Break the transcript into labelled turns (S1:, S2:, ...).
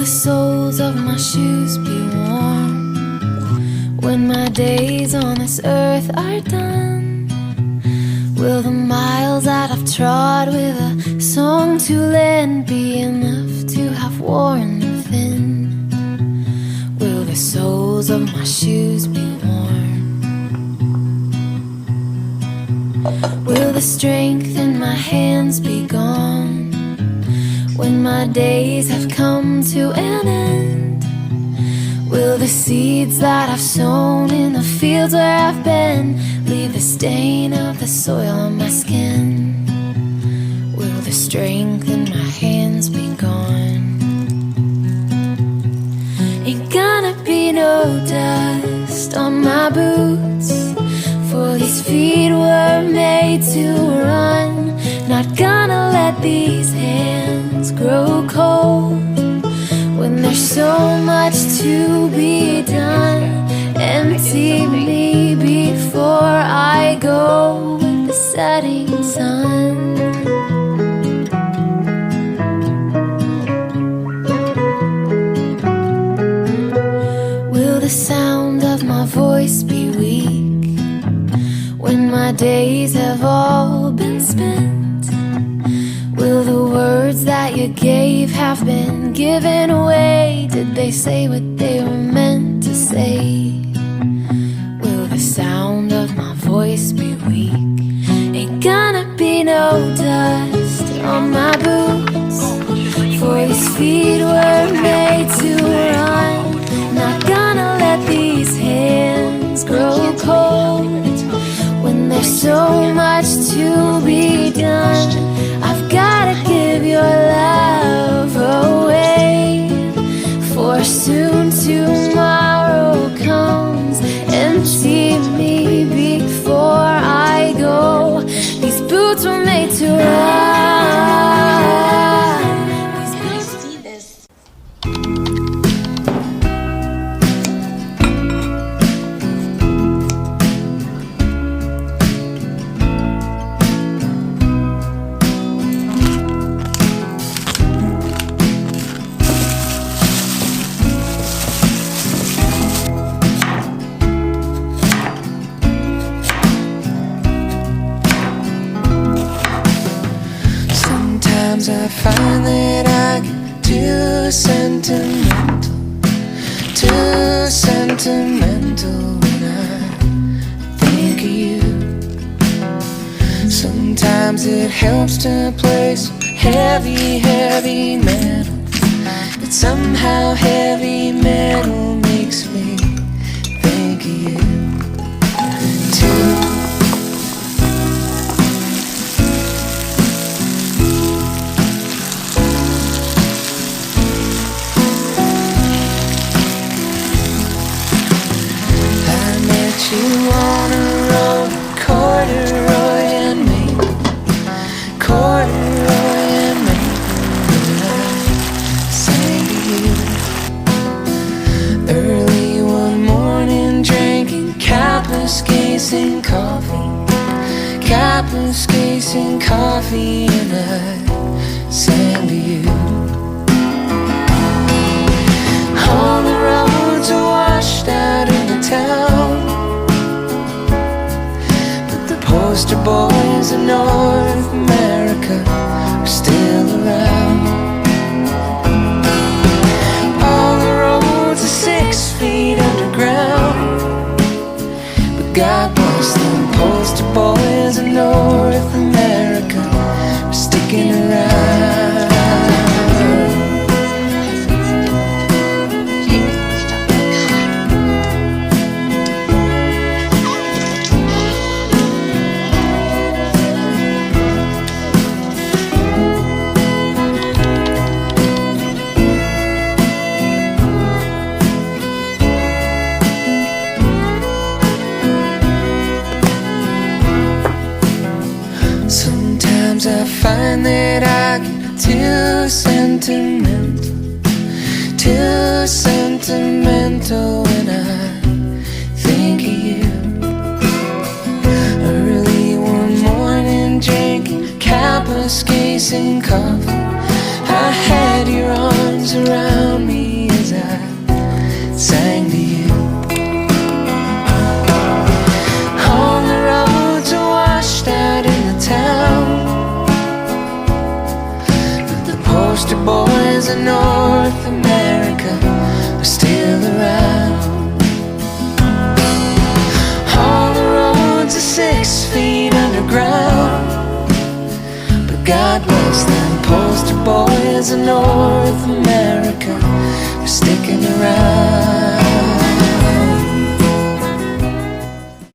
S1: soles of my shoes be warm when my days on this earth are done? Will the miles that I've trod with a song to lend be enough to have worn them thin? Will the soles of my shoes be warm? Will the strength in my hands be gone when my days have come to an end? Will the seeds that I've sown in the fields where I've been leave the stain of the soil on my skin? Will the strength in my hands be gone? Ain't gonna be no dust on my boots, for these feet were made to run. Not gonna let these hands grow cold when there's so much to be done. Empty me before I go with the setting sun. Will the sound of my voice be weak when my days have all been spent? Will the words that you gave have been given away? Did they say what they were meant to say? Will the sound of my voice be weak? Ain't gonna be no dust on my boots, for these feet were made to run. Not gonna let these hands grow cold when there's so much to be done. I've gotta give your love away, for soon tomorrow comes. Empty me before I go. These boots were made to run.
S2: See this.
S3: Sometimes I find that I get too sentimental when I think of you. Sometimes it helps to play some heavy metal, but somehow heavy metal makes me think of you too. You on a road, corduroy and maple, corduroy and maple, and I sang to you. Early one morning, drinking Capuscane coffee, and I sang to you. All the roads are washed out in the town, poster boys of North America are still around. All the roads are 6 feet underground, but God bless them poster boys of North America are sticking around. Sometimes I find that I get too sentimental when I think of you. Early one morning, drinking Capuscane coffee, I had your arms around me poster boys in North America are still around. All the roads are 6 feet underground, but God bless them poster boys in North America.